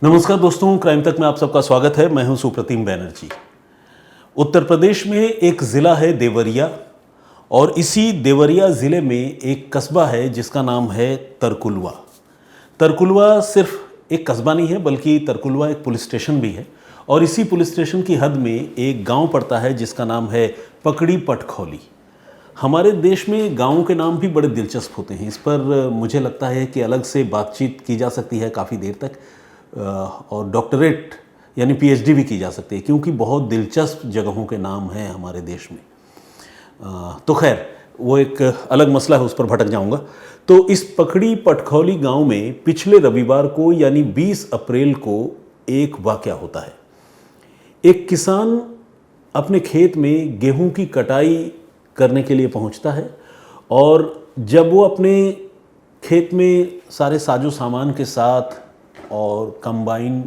नमस्कार दोस्तों, क्राइम तक में आप सबका स्वागत है। मैं हूं सुप्रतिम बैनर्जी। उत्तर प्रदेश में एक ज़िला है देवरिया, और इसी देवरिया ज़िले में एक कस्बा है जिसका नाम है तरकुलवा। तरकुलवा सिर्फ एक कस्बा नहीं है, बल्कि तरकुलवा एक पुलिस स्टेशन भी है। और इसी पुलिस स्टेशन की हद में एक गांव पड़ता है जिसका नाम है पकड़ी पटखौली। हमारे देश में गाँवों के नाम भी बड़े दिलचस्प होते हैं। इस पर मुझे लगता है कि अलग से बातचीत की जा सकती है काफ़ी देर तक, और डॉक्टरेट यानी पीएचडी भी की जा सकती है, क्योंकि बहुत दिलचस्प जगहों के नाम हैं हमारे देश में। तो खैर, वो एक अलग मसला है, उस पर भटक जाऊंगा। तो इस पकड़ी पटखौली गांव में पिछले रविवार को यानी 20 अप्रैल को एक वाकया होता है। एक किसान अपने खेत में गेहूं की कटाई करने के लिए पहुंचता है, और जब वो अपने खेत में सारे साजो सामान के साथ और कंबाइन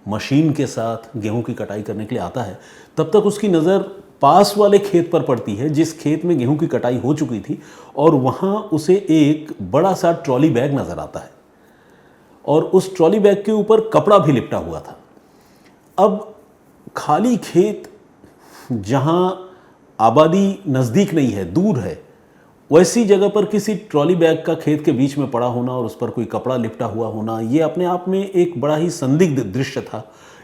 मशीन के साथ गेहूं की कटाई करने के लिए आता है, तब तक उसकी नज़र पास वाले खेत पर पड़ती है जिस खेत में गेहूं की कटाई हो चुकी थी, और वहाँ उसे एक बड़ा सा ट्रॉली बैग नज़र आता है, और उस ट्रॉली बैग के ऊपर कपड़ा भी लिपटा हुआ था। अब खाली खेत, जहाँ आबादी नज़दीक नहीं है, दूर है, वैसी जगह पर किसी ट्रॉली बैग का खेत के बीच में पड़ा होना और उस पर कोई कपड़ा लिपटा हुआ होना, ये अपने आप में एक बड़ा ही संदिग्ध दृश्य था।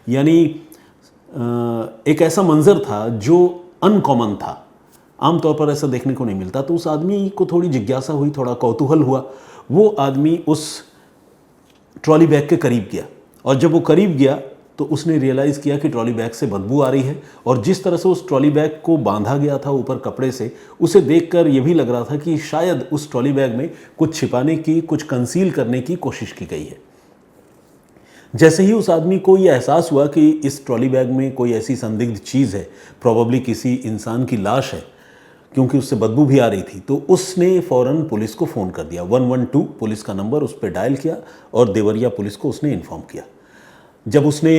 यानी एक ऐसा मंजर था जो अनकॉमन था, आमतौर पर ऐसा देखने को नहीं मिलता। तो उस आदमी को थोड़ी जिज्ञासा हुई, थोड़ा कौतूहल हुआ। वो आदमी उस ट्रॉली बैग के करीब गया, और जब वो करीब गया तो उसने रियलाइज़ किया कि ट्रॉली बैग से बदबू आ रही है, और जिस तरह से उस ट्रॉली बैग को बांधा गया था ऊपर कपड़े से, उसे देखकर यह भी लग रहा था कि शायद उस ट्रॉली बैग में कुछ छिपाने की, कुछ कंसील करने की कोशिश की गई है। जैसे ही उस आदमी को यह एहसास हुआ कि इस ट्रॉली बैग में कोई ऐसी संदिग्ध चीज़ है, प्रॉबेबली किसी इंसान की लाश है, क्योंकि उससे बदबू भी आ रही थी, तो उसने फ़ौरन पुलिस को फ़ोन कर दिया। 112 पुलिस का नंबर उस पर डायल किया, और देवरिया पुलिस को उसने इन्फॉर्म किया। जब उसने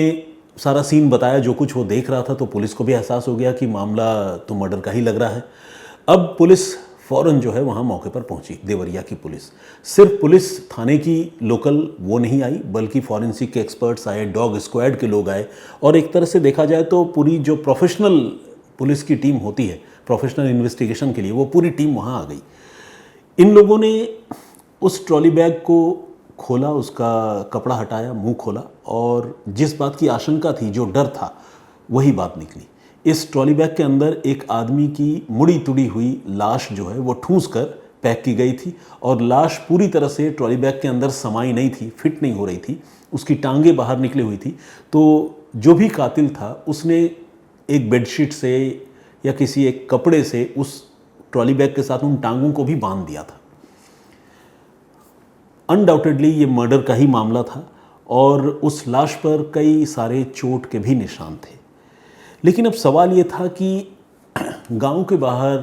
सारा सीन बताया, जो कुछ वो देख रहा था, तो पुलिस को भी एहसास हो गया कि मामला तो मर्डर का ही लग रहा है। अब पुलिस फ़ौरन जो है वहाँ मौके पर पहुँची, देवरिया की पुलिस। सिर्फ पुलिस थाने की लोकल वो नहीं आई, बल्कि फॉरेंसिक के एक्सपर्ट्स आए, डॉग स्क्वाड के लोग आए, और एक तरह से देखा जाए तो पूरी जो प्रोफेशनल पुलिस की टीम होती है प्रोफेशनल इन्वेस्टिगेशन के लिए, वो पूरी टीम वहाँ आ गई। इन लोगों ने उस ट्रॉली बैग को खोला, उसका कपड़ा हटाया, मुंह खोला, और जिस बात की आशंका थी, जो डर था, वही बात निकली। इस ट्रॉली बैग के अंदर एक आदमी की मुड़ी तुड़ी हुई लाश जो है वो ठूंस कर पैक की गई थी, और लाश पूरी तरह से ट्रॉली बैग के अंदर समाई नहीं थी, फिट नहीं हो रही थी, उसकी टांगें बाहर निकली हुई थी। तो जो भी कातिल था उसने एक बेडशीट से या किसी एक कपड़े से उस ट्रॉली बैग के साथ उन टांगों को भी बांध दिया था। अनडाउटेडली ये मर्डर का ही मामला था, और उस लाश पर कई सारे चोट के भी निशान थे। लेकिन अब सवाल ये था कि गांव के बाहर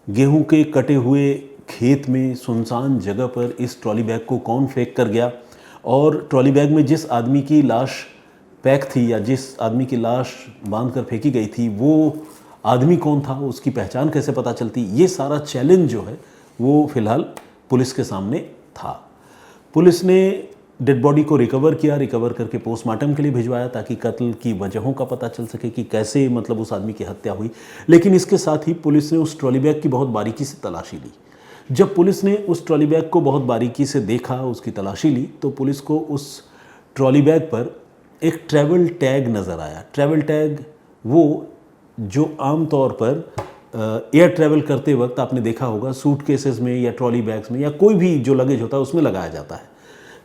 गेहूं के कटे हुए खेत में सुनसान जगह पर इस ट्रॉली बैग को कौन फेंक कर गया, और ट्रॉली बैग में जिस आदमी की लाश पैक थी या जिस आदमी की लाश बांध कर फेंकी गई थी, वो आदमी कौन था, उसकी पहचान कैसे पता चलती। ये सारा चैलेंज जो है वो फिलहाल पुलिस के सामने था। पुलिस ने डेड बॉडी को रिकवर किया, रिकवर करके पोस्टमार्टम के लिए भिजवाया, ताकि कत्ल की वजहों का पता चल सके कि कैसे मतलब उस आदमी की हत्या हुई। लेकिन इसके साथ ही पुलिस ने उस ट्रॉली बैग की बहुत बारीकी से तलाशी ली। जब पुलिस ने उस ट्रॉली बैग को बहुत बारीकी से देखा, उसकी तलाशी ली, तो पुलिस को उस ट्रॉली बैग पर एक ट्रैवल टैग नज़र आया। ट्रैवल टैग वो जो आमतौर पर एयर ट्रैवल करते वक्त आपने देखा होगा, सूटकेसेस में या ट्रॉली बैग्स में या कोई भी जो लगेज होता है उसमें लगाया जाता है।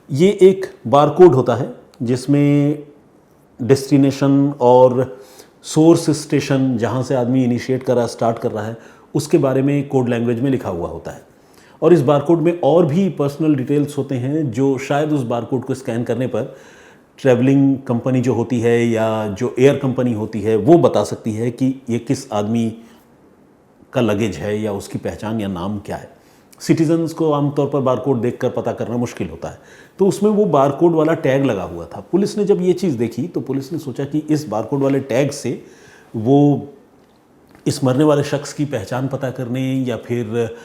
ये एक बारकोड होता है जिसमें डेस्टिनेशन और सोर्स स्टेशन, जहाँ से आदमी इनिशिएट कर रहा है, स्टार्ट कर रहा है, उसके बारे में कोड लैंग्वेज में लिखा हुआ होता है। और इस बारकोड में और भी पर्सनल डिटेल्स होते हैं, जो शायद उस बारकोड को स्कैन करने पर ट्रैवलिंग कंपनी जो होती है या जो एयर कंपनी होती है वो बता सकती है कि ये किस आदमी का लगेज है या उसकी पहचान या नाम क्या है। सिटीजन्स को आमतौर पर बारकोड देखकर पता करना मुश्किल होता है, तो उसमें वो बारकोड वाला टैग लगा हुआ था। पुलिस ने जब ये चीज़ देखी तो पुलिस ने सोचा कि इस बारकोड वाले टैग से वो इस मरने वाले शख्स की पहचान पता करने या फिर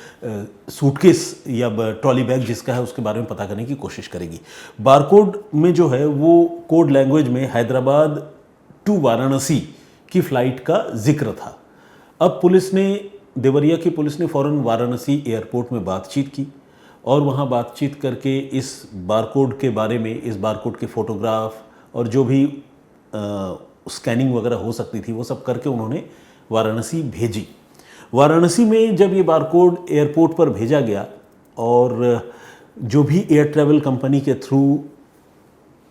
सूटकेस या ट्रॉली बैग जिसका है उसके बारे में पता करने की कोशिश करेगी। बारकोड में जो है वो कोड लैंग्वेज में हैदराबाद टू वाराणसी की फ़्लाइट का जिक्र था। अब देवरिया की पुलिस ने फ़ौरन वाराणसी एयरपोर्ट में बातचीत की और वहाँ बातचीत करके इस बारकोड के बारे में, इस बारकोड के फ़ोटोग्राफ और जो भी स्कैनिंग वगैरह हो सकती थी वो सब करके उन्होंने वाराणसी भेजी। वाराणसी में जब ये बारकोड एयरपोर्ट पर भेजा गया और जो भी एयर ट्रैवल कंपनी के थ्रू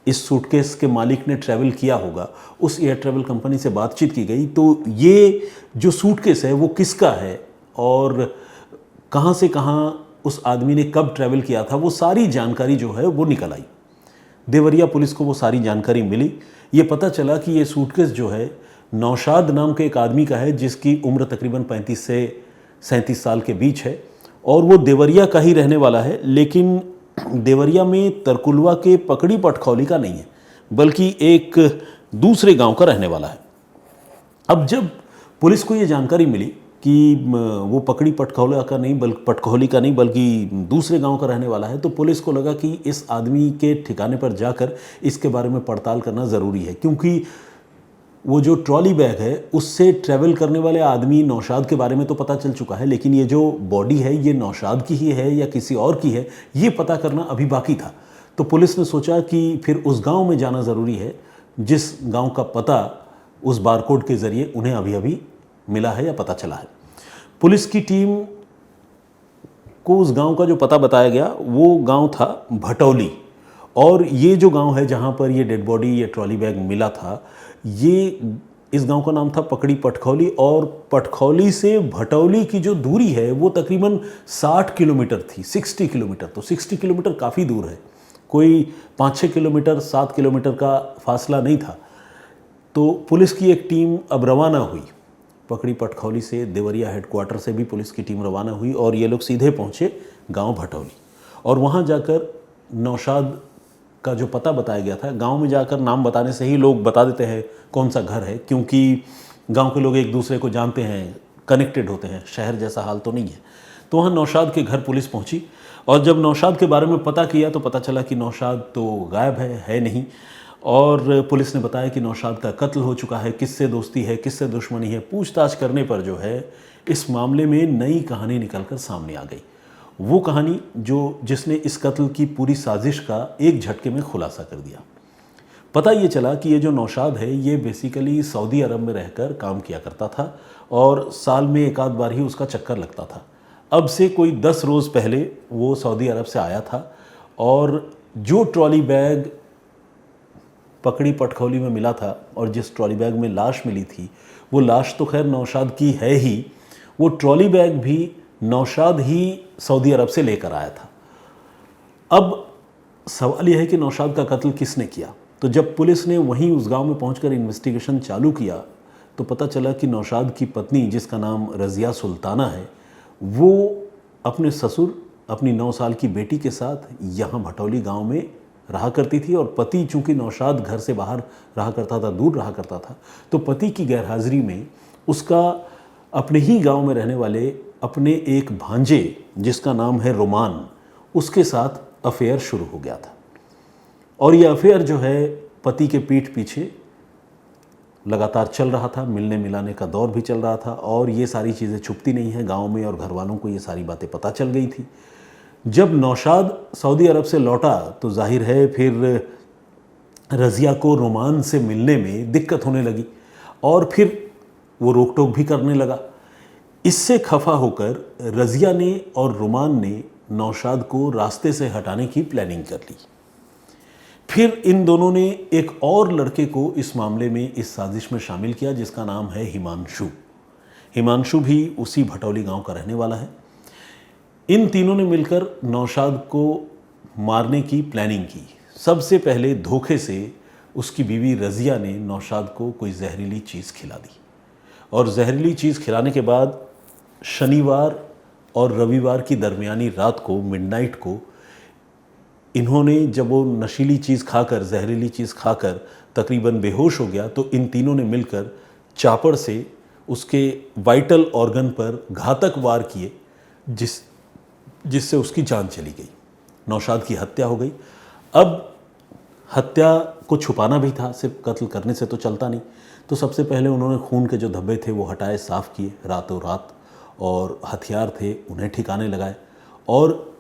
इस सूटकेस के मालिक ने ट्रैवल किया होगा उस एयर ट्रैवल कंपनी से बातचीत की गई, तो ये जो सूटकेस है वो किसका है और कहाँ से कहाँ उस आदमी ने कब ट्रैवल किया था, वो सारी जानकारी जो है वो निकल आई। देवरिया पुलिस को वो सारी जानकारी मिली। ये पता चला कि ये सूटकेस जो है नौशाद नाम के एक आदमी का है जिसकी उम्र तकरीबन 35 से 37 साल के बीच है और वो देवरिया का ही रहने वाला है, लेकिन देवरिया में तरकुलवा के पकड़ी पटखौली का नहीं है बल्कि एक दूसरे गांव का रहने वाला है। अब जब पुलिस को ये जानकारी मिली कि वो पकड़ी पटखौली का नहीं बल्कि दूसरे गांव का रहने वाला है, तो पुलिस को लगा कि इस आदमी के ठिकाने पर जाकर इसके बारे में पड़ताल करना ज़रूरी है, क्योंकि वो जो ट्रॉली बैग है उससे ट्रैवल करने वाले आदमी नौशाद के बारे में तो पता चल चुका है, लेकिन ये जो बॉडी है ये नौशाद की ही है या किसी और की है ये पता करना अभी बाकी था। तो पुलिस ने सोचा कि फिर उस गांव में जाना ज़रूरी है जिस गांव का पता उस बारकोड के ज़रिए उन्हें अभी अभी मिला है या पता चला है। पुलिस की टीम को उस गांव का जो पता बताया गया वो गांव था भटौली, और ये जो गांव है जहां पर ये डेड बॉडी या ट्रॉली बैग मिला था इस गांव का नाम था पकड़ी पटखौली, और पटखौली से भटौली की जो दूरी है वो तकरीबन 60 किलोमीटर थी, 60 किलोमीटर। तो 60 किलोमीटर काफ़ी दूर है, कोई 5-6 किलोमीटर 7 किलोमीटर का फासला नहीं था। तो पुलिस की एक टीम अब रवाना हुई पकड़ी पटखौली से, देवरिया हेडक्वार्टर से भी पुलिस की टीम रवाना हुई और ये लोग सीधे पहुँचे गाँव भटौली। और वहाँ जाकर नौशाद का जो पता बताया गया था, गांव में जाकर नाम बताने से ही लोग बता देते हैं कौन सा घर है, क्योंकि गांव के लोग एक दूसरे को जानते हैं, कनेक्टेड होते हैं, शहर जैसा हाल तो नहीं है। तो वहाँ नौशाद के घर पुलिस पहुंची और जब नौशाद के बारे में पता किया तो पता चला कि नौशाद तो गायब है नहीं। और पुलिस ने बताया कि नौशाद का कत्ल हो चुका है, किससे दोस्ती है, किससे दुश्मनी है। पूछताछ करने पर जो है इस मामले में नई कहानी निकलकर सामने आ गई, वो कहानी जिसने इस कत्ल की पूरी साजिश का एक झटके में खुलासा कर दिया। पता ये चला कि ये जो नौशाद है ये बेसिकली सऊदी अरब में रहकर काम किया करता था और साल में एक आध बार ही उसका चक्कर लगता था। अब से कोई 10 रोज़ पहले वो सऊदी अरब से आया था और जो ट्रॉली बैग पकड़ी पटखौली में मिला था और जिस ट्रॉली बैग में लाश मिली थी वो लाश तो खैर नौशाद की है ही, वो ट्रॉली बैग भी नौशाद ही सऊदी अरब से लेकर आया था। अब सवाल यह है कि नौशाद का कत्ल किसने किया। तो जब पुलिस ने वहीं उस गांव में पहुंचकर इन्वेस्टिगेशन चालू किया तो पता चला कि नौशाद की पत्नी, जिसका नाम रज़िया सुल्ताना है, वो अपने ससुर अपनी 9 साल की बेटी के साथ यहाँ भटौली गांव में रहा करती थी। और पति, चूँकि नौशाद घर से बाहर रहा करता था, दूर रहा करता था, तो पति की गैरहाज़िरी में उसका अपने ही गांव में रहने वाले अपने एक भांजे जिसका नाम है रोमान, उसके साथ अफेयर शुरू हो गया था। और ये अफेयर जो है पति के पीठ पीछे लगातार चल रहा था, मिलने मिलाने का दौर भी चल रहा था और ये सारी चीज़ें छुपती नहीं हैं, गांव में और घर वालों को ये सारी बातें पता चल गई थी। जब नौशाद सऊदी अरब से लौटा तो जाहिर है फिर रज़िया को रोमान से मिलने में दिक्कत होने लगी और फिर वो रोक टोक भी करने लगा। इससे खफा होकर रज़िया ने और रोमान ने नौशाद को रास्ते से हटाने की प्लानिंग कर ली। फिर इन दोनों ने एक और लड़के को इस मामले में, इस साजिश में शामिल किया जिसका नाम है हिमांशु। हिमांशु भी उसी भटौली गांव का रहने वाला है। इन तीनों ने मिलकर नौशाद को मारने की प्लानिंग की। सबसे पहले धोखे से उसकी बीवी रज़िया ने नौशाद को कोई जहरीली चीज़ खिला दी और जहरीली चीज़ खिलाने के बाद शनिवार और रविवार की दरमियानी रात को, मिडनाइट को, इन्होंने जब वो नशीली चीज़ खाकर, जहरीली चीज़ खाकर तकरीबन बेहोश हो गया तो इन तीनों ने मिलकर चापड़ से उसके वाइटल ऑर्गन पर घातक वार किए जिससे उसकी जान चली गई। नौशाद की हत्या हो गई। अब हत्या को छुपाना भी था, सिर्फ कत्ल करने से तो चलता नहीं। तो सबसे पहले उन्होंने खून के जो धब्बे थे वो हटाए, साफ़ किए रातों रात, और हथियार थे उन्हें ठिकाने लगाए, और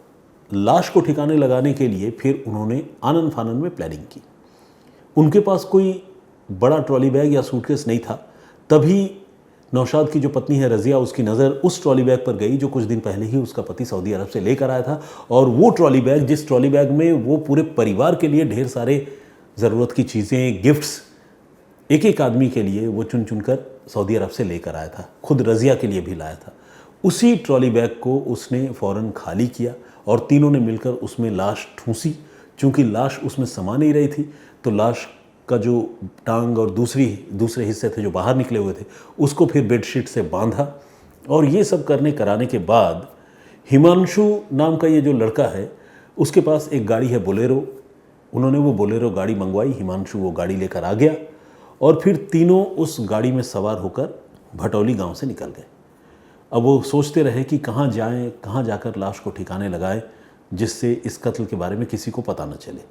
लाश को ठिकाने लगाने के लिए फिर उन्होंने आनन फानन में प्लानिंग की। उनके पास कोई बड़ा ट्रॉली बैग या सूटकेस नहीं था। तभी नौशाद की जो पत्नी है रज़िया, उसकी नज़र उस ट्रॉली बैग पर गई जो कुछ दिन पहले ही उसका पति सऊदी अरब से लेकर आया था। और वो ट्रॉली बैग, जिस ट्रॉली बैग में वो पूरे परिवार के लिए ढेर सारे ज़रूरत की चीज़ें, गिफ्ट्स एक एक आदमी के लिए वो चुन चुन कर सऊदी अरब से लेकर आया था, खुद रज़िया के लिए भी लाया था, उसी ट्रॉली बैग को उसने फ़ौरन खाली किया और तीनों ने मिलकर उसमें लाश ठूंसी। चूँकि लाश उसमें समा नहीं रही थी तो लाश का जो टांग और दूसरे हिस्से थे जो बाहर निकले हुए थे उसको फिर बेडशीट से बांधा। और ये सब कराने के बाद हिमांशु नाम का ये जो लड़का है उसके पास एक गाड़ी है बोलेरो। उन्होंने वो बोलेरो गाड़ी मंगवाई, हिमांशु वो गाड़ी लेकर आ गया और फिर तीनों उस गाड़ी में सवार होकर भटौली गांव से निकल गए। अब वो सोचते रहे कि कहाँ जाएं, कहाँ जाकर लाश को ठिकाने लगाएं जिससे इस कत्ल के बारे में किसी को पता न चले।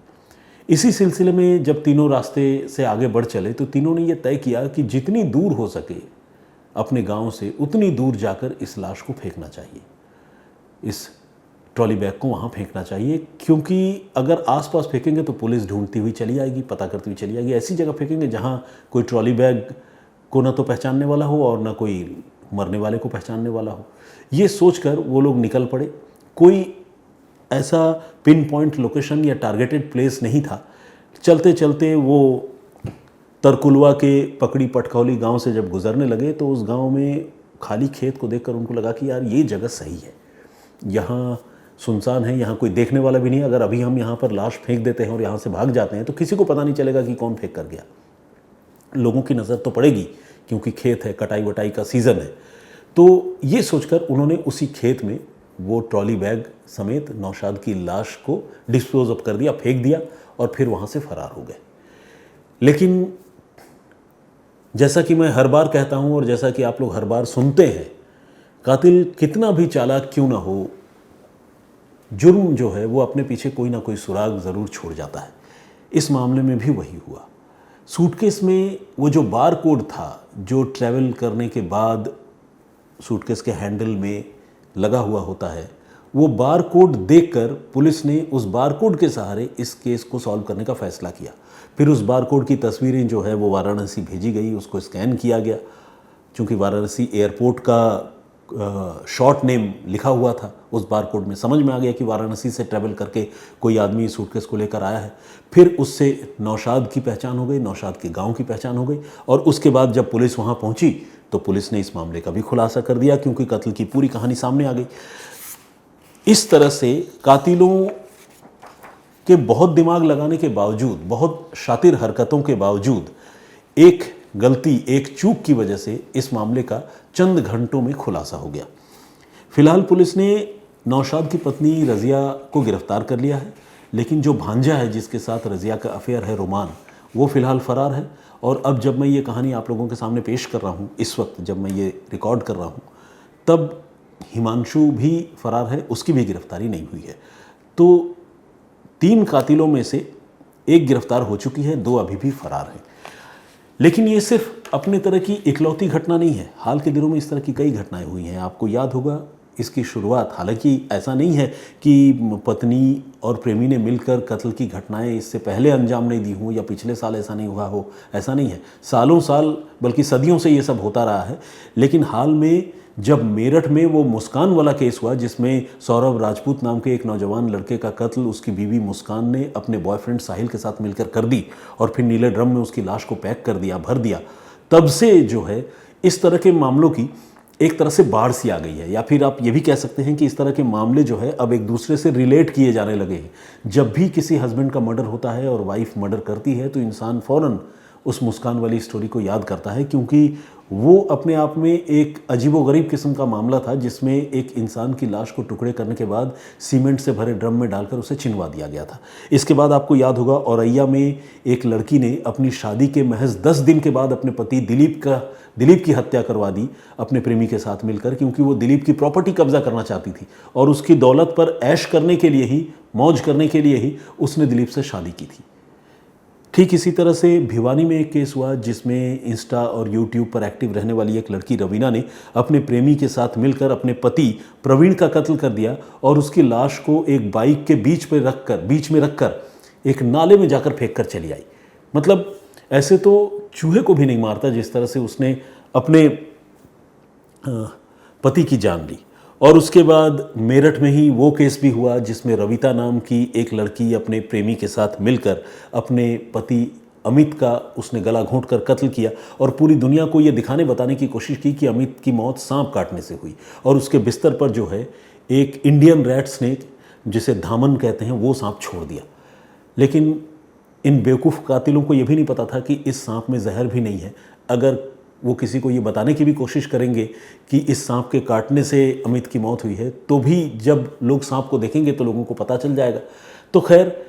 इसी सिलसिले में जब तीनों रास्ते से आगे बढ़ चले तो तीनों ने यह तय किया कि जितनी दूर हो सके अपने गांव से उतनी दूर जाकर इस लाश को फेंकना चाहिए, इस ट्रॉली बैग को वहाँ फेंकना चाहिए, क्योंकि अगर आसपास फेंकेंगे तो पुलिस ढूंढती हुई चली आएगी, पता करती हुई चली आएगी। ऐसी जगह फेंकेंगे जहाँ कोई ट्रॉली बैग को ना तो पहचानने वाला हो और ना कोई मरने वाले को पहचानने वाला हो। ये सोचकर वो लोग निकल पड़े। कोई ऐसा पिन पॉइंट लोकेशन या टारगेटेड प्लेस नहीं था। चलते चलते वो तरकुलवा के पकड़ी पटखौली गांव से जब गुजरने लगे तो उस गांव में खाली खेत को देखकर उनको लगा कि यार ये जगह सही है, यहाँ सुनसान है, यहाँ कोई देखने वाला भी नहीं। अगर अभी हम यहाँ पर लाश फेंक देते हैं और यहाँ से भाग जाते हैं तो किसी को पता नहीं चलेगा कि कौन फेंक कर गया। लोगों की नज़र तो पड़ेगी क्योंकि खेत है, कटाई वटाई का सीज़न है। तो ये सोचकर उन्होंने उसी खेत में वो ट्रॉली बैग समेत नौशाद की लाश को डिस्पोज ऑफ कर दिया, फेंक दिया और फिर वहाँ से फरार हो गए। लेकिन जैसा कि मैं हर बार कहता हूँ और जैसा कि आप लोग हर बार सुनते हैं, कातिल कितना भी चालाक क्यों ना हो, जुर्म जो है वो अपने पीछे कोई ना कोई सुराग ज़रूर छोड़ जाता है। इस मामले में भी वही हुआ। सूटकेस में वो जो बार कोड था जो ट्रैवल करने के बाद सूटकेस के हैंडल में लगा हुआ होता है, वो बार कोड देखकर पुलिस ने उस बार कोड के सहारे इस केस को सॉल्व करने का फैसला किया। फिर उस बार कोड की तस्वीरें जो है वो वाराणसी भेजी गई, उसको स्कैन किया गया। चूँकि वाराणसी एयरपोर्ट का शॉर्ट नेम लिखा हुआ था उस बार कोड में, समझ में आ गया कि वाराणसी से ट्रैवल करके कोई आदमी सूटकेस को लेकर आया है। फिर उससे नौशाद की पहचान हो गई, नौशाद के गांव की पहचान हो गई। और उसके बाद जब पुलिस वहां पहुंची तो पुलिस ने इस मामले का भी खुलासा कर दिया क्योंकि कत्ल की पूरी कहानी सामने आ गई। इस तरह से कातिलों के बहुत दिमाग लगाने के बावजूद, बहुत शातिर हरकतों के बावजूद, एक गलती, एक चूक की वजह से इस मामले का चंद घंटों में खुलासा हो गया। फिलहाल पुलिस ने नौशाद की पत्नी रज़िया को गिरफ्तार कर लिया है, लेकिन जो भांजा है जिसके साथ रज़िया का अफेयर है, रोमान, वो फिलहाल फरार है। और अब जब मैं ये कहानी आप लोगों के सामने पेश कर रहा हूँ, इस वक्त जब मैं ये रिकॉर्ड कर रहा हूँ, तब हिमांशु भी फरार है, उसकी भी गिरफ्तारी नहीं हुई है। तो 3 कातिलों में से एक गिरफ्तार हो चुकी है, 2 अभी भी फरार हैं। लेकिन ये सिर्फ अपने तरह की इकलौती घटना नहीं है। हाल के दिनों में इस तरह की कई घटनाएं हुई हैं। आपको याद होगा इसकी शुरुआत, हालांकि ऐसा नहीं है कि पत्नी और प्रेमी ने मिलकर कत्ल की घटनाएं इससे पहले अंजाम नहीं दी हों या पिछले साल ऐसा नहीं हुआ हो, ऐसा नहीं है। सालों साल बल्कि सदियों से ये सब होता रहा है। लेकिन हाल में जब मेरठ में वो मुस्कान वाला केस हुआ जिसमें सौरभ राजपूत नाम के एक नौजवान लड़के का कत्ल उसकी बीवी मुस्कान ने अपने बॉयफ्रेंड साहिल के साथ मिलकर कर दी और फिर नीले ड्रम में उसकी लाश को पैक कर दिया, भर दिया, तब से जो है इस तरह के मामलों की एक तरह से बाढ़ सी आ गई है। या फिर आप ये भी कह सकते हैं कि इस तरह के मामले जो है अब एक दूसरे से रिलेट किए जाने लगे हैं। जब भी किसी हस्बैंड का मर्डर होता है और वाइफ मर्डर करती है तो इंसान फ़ौरन उस मुस्कान वाली स्टोरी को याद करता है, क्योंकि वो अपने आप में एक अजीबोगरीब किस्म का मामला था जिसमें एक इंसान की लाश को टुकड़े करने के बाद सीमेंट से भरे ड्रम में डालकर उसे चिनवा दिया गया था। इसके बाद आपको याद होगा औरैया में एक लड़की ने अपनी शादी के महज 10 दिन के बाद अपने पति दिलीप की हत्या करवा दी अपने प्रेमी के साथ मिलकर, क्योंकि वो दिलीप की प्रॉपर्टी कब्जा करना चाहती थी और उसकी दौलत पर ऐश करने के लिए ही, मौज करने के लिए ही उसने दिलीप से शादी की थी। ठीक इसी तरह से भिवानी में एक केस हुआ जिसमें इंस्टा और यूट्यूब पर एक्टिव रहने वाली एक लड़की रवीना ने अपने प्रेमी के साथ मिलकर अपने पति प्रवीण का कत्ल कर दिया और उसकी लाश को एक बाइक के बीच में रखकर एक नाले में जाकर फेंक कर चली आई। मतलब ऐसे तो चूहे को भी नहीं मारता जिस तरह से उसने अपने पति की जान ली। और उसके बाद मेरठ में ही वो केस भी हुआ जिसमें रविता नाम की एक लड़की अपने प्रेमी के साथ मिलकर अपने पति अमित का उसने गला घोंटकर कत्ल किया और पूरी दुनिया को ये बताने की कोशिश की कि अमित की मौत सांप काटने से हुई और उसके बिस्तर पर जो है एक इंडियन रेड स्नेक, जिसे धामन कहते हैं, वो सांप छोड़ दिया। लेकिन इन बेवकूफ़ कातिलों को ये भी नहीं पता था कि इस सांप में जहर भी नहीं है। अगर वो किसी को ये बताने की भी कोशिश करेंगे कि इस सांप के काटने से अमित की मौत हुई है, तो भी जब लोग सांप को देखेंगे तो लोगों को पता चल जाएगा। तो खैर,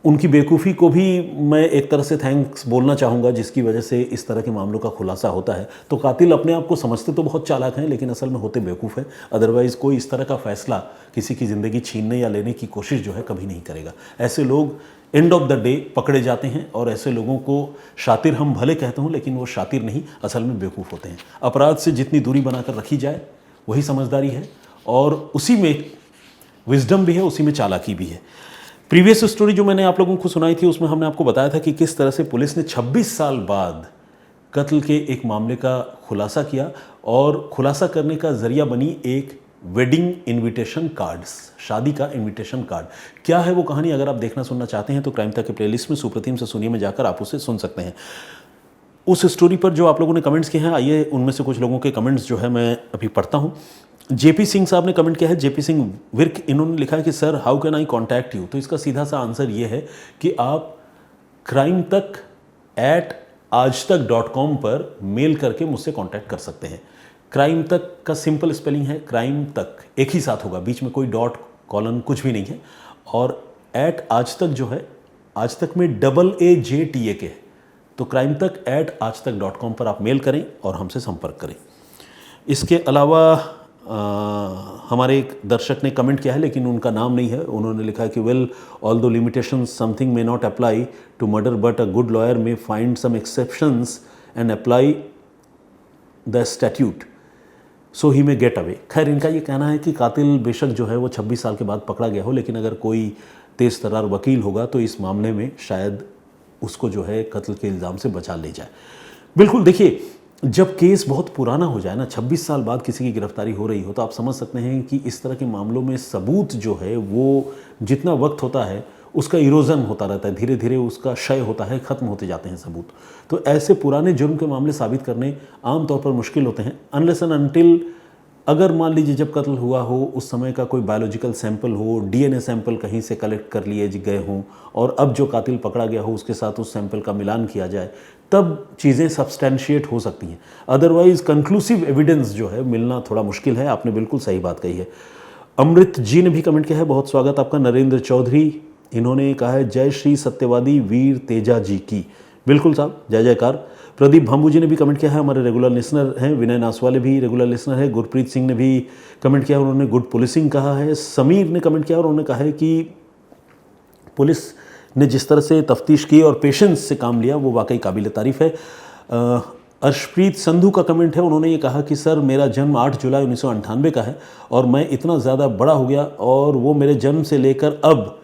उनकी बेवकूफ़ी को भी मैं एक तरह से थैंक्स बोलना चाहूँगा, जिसकी वजह से इस तरह के मामलों का खुलासा होता है। तो कातिल अपने आप को समझते तो बहुत चालाक हैं, लेकिन असल में होते बेवकूफ़ हैं। अदरवाइज़ कोई इस तरह का फैसला किसी की ज़िंदगी छीनने या लेने की कोशिश जो है कभी नहीं करेगा। ऐसे लोग एंड ऑफ द डे पकड़े जाते हैं और ऐसे लोगों को शातिर हम भले कहते हो, लेकिन वो शातिर नहीं, असल में बेवकूफ़ होते हैं। अपराध से जितनी दूरी बनाकर रखी जाए वही समझदारी है और उसी में विजडम भी है, उसी में चालाकी भी है। प्रीवियस स्टोरी जो मैंने आप लोगों को सुनाई थी उसमें हमने आपको बताया था कि किस तरह से पुलिस ने 26 साल बाद कत्ल के एक मामले का खुलासा किया और खुलासा करने का जरिया बनी एक वेडिंग इनविटेशन कार्ड्स, शादी का इनविटेशन कार्ड। क्या है वो कहानी, अगर आप देखना सुनना चाहते हैं तो क्राइम तक के प्लेलिस्ट में सुप्रतिम से सुनिए में जाकर आप उसे सुन सकते हैं। उस स्टोरी पर जो आप लोगों ने कमेंट्स किए हैं, आइए उनमें से कुछ लोगों के कमेंट्स जो है मैं अभी पढ़ता हूँ। जेपी सिंह साहब ने कमेंट किया है, जेपी सिंह विर्क, इन्होंने लिखा है कि sir how can eye contact you. तो इसका सीधा सा आंसर ये है कि आप crimetak@aajtak.com पर मेल करके मुझसे कॉन्टैक्ट कर सकते हैं। क्राइम तक का सिंपल स्पेलिंग है क्राइम तक, एक ही साथ होगा, बीच में कोई डॉट कॉलन कुछ भी नहीं है। और @aajtak जो है, आज तक में AAJTAK है। तो क्राइम तक @aajtak.com पर आप मेल करें और हमसे संपर्क करें। इसके अलावा हमारे एक दर्शक ने कमेंट किया है, लेकिन उनका नाम नहीं है। उन्होंने लिखा है कि well although limitations something may not apply to murder but a good lawyer may find some exceptions and apply the statute so he may get away. खैर, इनका ये कहना है कि कातिल बेशक जो है वो 26 साल के बाद पकड़ा गया हो, लेकिन अगर कोई तेज़ तर्रार वकील होगा तो इस मामले में शायद उसको जो है कत्ल के इल्ज़ाम से बचा ले जाए। बिल्कुल, देखिए, जब केस बहुत पुराना हो जाए ना, 26 साल बाद किसी की गिरफ्तारी हो रही हो, तो आप समझ सकते हैं कि इस तरह के मामलों में सबूत जो है वो जितना वक्त होता है उसका इरोजन होता रहता है, धीरे धीरे उसका क्षय होता है, ख़त्म होते जाते हैं सबूत। तो ऐसे पुराने जुर्म के मामले साबित करने आमतौर पर मुश्किल होते हैं, अनलेस एंड अनटिल अगर मान लीजिए जब कत्ल हुआ हो उस समय का कोई बायोलॉजिकल सैंपल हो, डीएनए सैंपल कहीं से कलेक्ट कर लिए गए हों और अब जो कातिल पकड़ा गया हो उसके साथ उस सैंपल का मिलान किया जाए, तब चीज़ें सब्सटैंशिएट हो सकती हैं। अदरवाइज कंक्लूसिव एविडेंस जो है मिलना थोड़ा मुश्किल है। आपने बिल्कुल सही बात कही है। अमृत जी ने भी कमेंट किया है, बहुत स्वागत आपका। नरेंद्र चौधरी, इन्होंने कहा है जय श्री सत्यवादी वीर तेजा जी की। बिल्कुल साहब, जय जयकार। प्रदीप भांबू जी ने भी कमेंट किया है, हमारे रेगुलर लिसनर हैं। विनय नासवाले भी रेगुलर लिसनर है। गुरप्रीत सिंह ने भी कमेंट किया, उन्होंने गुड पुलिसिंग कहा है। समीर ने कमेंट किया और उन्होंने कहा है कि पुलिस ने जिस तरह से तफ्तीश की और पेशेंस से काम लिया वो वाकई काबिल तारीफ़ है। अर्शप्रीत संधू का कमेंट है, उन्होंने ये कहा कि सर मेरा जन्म 8 जुलाई 1998 का है और मैं इतना ज़्यादा बड़ा हो गया और वो मेरे जन्म से लेकर अब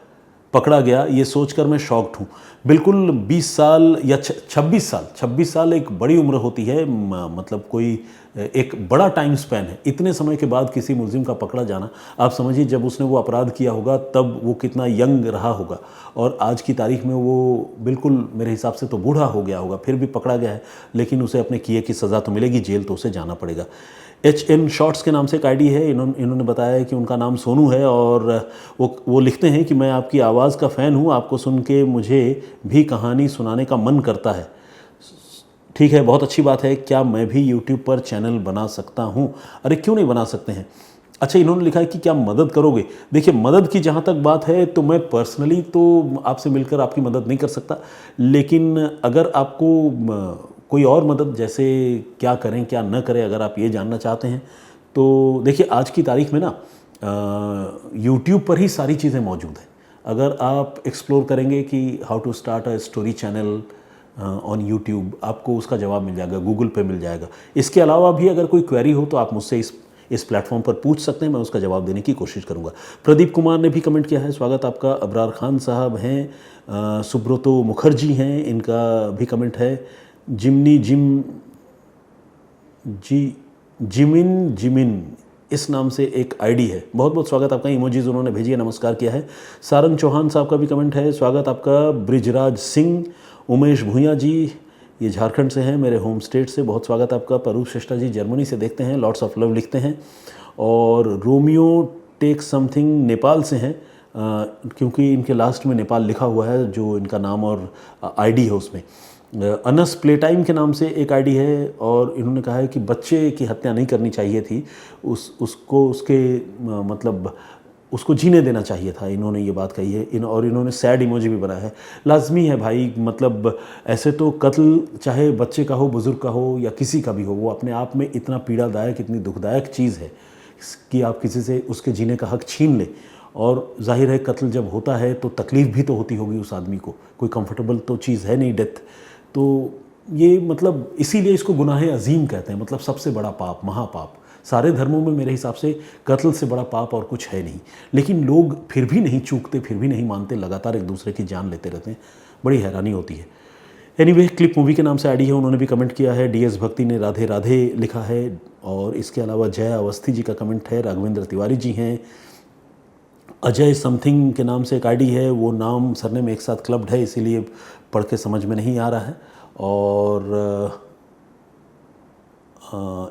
पकड़ा गया, ये सोचकर मैं शॉक्ड हूँ। बिल्कुल 20 साल या 26 साल एक बड़ी उम्र होती है, मतलब कोई एक बड़ा टाइम स्पैन है। इतने समय के बाद किसी मुलजिम का पकड़ा जाना, आप समझिए जब उसने वो अपराध किया होगा तब वो कितना यंग रहा होगा और आज की तारीख में वो बिल्कुल मेरे हिसाब से तो बूढ़ा हो गया होगा, फिर भी पकड़ा गया है। लेकिन उसे अपने किए की सज़ा तो मिलेगी, जेल तो उसे जाना पड़ेगा। HN शॉर्ट्स के नाम से एक आईडी है, इन्होंने बताया है कि उनका नाम सोनू है और वो लिखते हैं कि मैं आपकी आवाज़ का फ़ैन हूँ, आपको सुन के मुझे भी कहानी सुनाने का मन करता है। ठीक है, बहुत अच्छी बात है। क्या मैं भी यूट्यूब पर चैनल बना सकता हूँ? अरे क्यों नहीं बना सकते हैं। अच्छा, इन्होंने लिखा है कि क्या मदद करोगे? देखिए, मदद की जहाँ तक बात है तो मैं पर्सनली तो आपसे मिलकर आपकी मदद नहीं कर सकता, लेकिन अगर आपको कोई और मदद, जैसे क्या करें क्या न करें, अगर आप ये जानना चाहते हैं तो देखिए, आज की तारीख में ना यूट्यूब पर ही सारी चीज़ें मौजूद हैं। अगर आप एक्सप्लोर करेंगे कि how to start a story channel on YouTube, आपको उसका जवाब मिल जाएगा, गूगल पे मिल जाएगा। इसके अलावा भी अगर कोई क्वेरी हो तो आप मुझसे इस प्लेटफॉर्म पर पूछ सकते हैं, मैं उसका जवाब देने की कोशिश करूंगा। प्रदीप कुमार ने भी कमेंट किया है, स्वागत आपका। अबरार खान साहब हैं, सुब्रतो मुखर्जी हैं, इनका भी कमेंट है। जिमिन इस नाम से एक आईडी है, बहुत बहुत स्वागत आपका। इमोजीज उन्होंने भेजी है, नमस्कार किया है। सारंग चौहान साहब का भी कमेंट है, स्वागत आपका। ब्रिजराज सिंह, उमेश भूंया जी, ये झारखंड से हैं, मेरे होम स्टेट से, बहुत स्वागत आपका। परूप श्रेष्ठा जी जर्मनी से देखते हैं, लॉट्स ऑफ लव लिखते हैं। और रोमियो टेक समथिंग नेपाल से हैं, क्योंकि इनके लास्ट में नेपाल लिखा हुआ है, जो इनका नाम और आईडी है उसमें। अनस प्ले टाइम के नाम से एक आईडी है, और इन्होंने कहा है कि बच्चे की हत्या नहीं करनी चाहिए थी, उसको जीने देना चाहिए था, इन्होंने ये बात कही है। और इन्होंने सैड इमोजी भी बनाया है। लाजमी है भाई, मतलब ऐसे तो कत्ल चाहे बच्चे का हो, बुज़ुर्ग का हो, या किसी का भी हो, वो अपने आप में इतना पीड़ादायक, इतनी दुखदायक चीज़ है कि आप किसी से उसके जीने का हक छीन लें। और जाहिर है, कत्ल जब होता है तो तकलीफ़ भी तो होती होगी उस आदमी को, कोई कंफर्टेबल तो चीज़ है नहीं डेथ। तो ये मतलब इसीलिए इसको गुनाह अजीम कहते हैं, मतलब सबसे बड़ा पाप, महापाप। सारे धर्मों में मेरे हिसाब से कत्ल से बड़ा पाप और कुछ है नहीं, लेकिन लोग फिर भी नहीं चूकते, फिर भी नहीं मानते, लगातार एक दूसरे की जान लेते रहते हैं। बड़ी हैरानी होती है। एनीवे, क्लिप मूवी के नाम से आईडी है, उन्होंने भी कमेंट किया है। डीएस भक्ति ने राधे राधे लिखा है। और इसके अलावा जय अवस्थी जी का कमेंट है। राघवेंद्र तिवारी जी हैं। अजय समथिंग के नाम से एक आईडी है, वो नाम सरनेम एक साथ क्लब्ड है, इसीलिए पढ़ के समझ में नहीं आ रहा है। और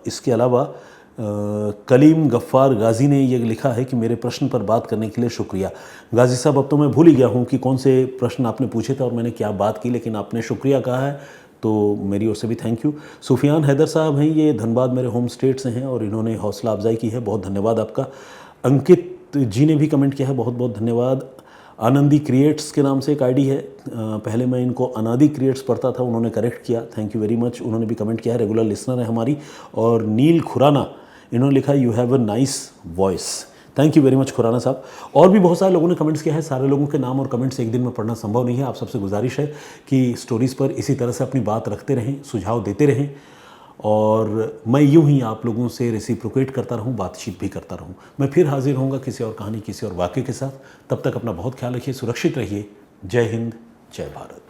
इसके अलावा कलीम गफ्फार गाज़ी ने ये लिखा है कि मेरे प्रश्न पर बात करने के लिए शुक्रिया। गाज़ी साहब, अब तो मैं भूल ही गया हूँ कि कौन से प्रश्न आपने पूछे थे और मैंने क्या बात की, लेकिन आपने शुक्रिया कहा है तो मेरी ओर से भी थैंक यू। सुफियान हैदर साहब हैं, ये धनबाद मेरे होम स्टेट से हैं, और इन्होंने हौसला अफजाई की है, बहुत धन्यवाद आपका। अंकित जी ने भी कमेंट किया है, बहुत बहुत धन्यवाद। आनंदी क्रिएट्स के नाम से एक आईडी है, पहले मैं इनको अनादि क्रिएट्स पढ़ता था, उन्होंने करेक्ट किया, थैंक यू वेरी मच। उन्होंने भी कमेंट किया है, रेगुलर लिसनर है हमारी। और नील खुराना, इन्होंने लिखा you have a nice voice, thank you very much Khurana साहब। और भी बहुत सारे लोगों ने कमेंट्स किया है, सारे लोगों के नाम और कमेंट्स एक दिन में पढ़ना संभव नहीं है। आप सबसे गुजारिश है कि स्टोरीज़ पर इसी तरह से अपनी बात रखते रहें, सुझाव देते रहें, और मैं यूं ही आप लोगों से रेसिप्रोकेट करता रहूं, बातचीत भी करता रहूं। मैं फिर हाजिर होऊंगा किसी और कहानी, किसी और वाक़े के साथ। तब तक अपना बहुत ख्याल रखिए, सुरक्षित रहिए। जय हिंद, जय भारत।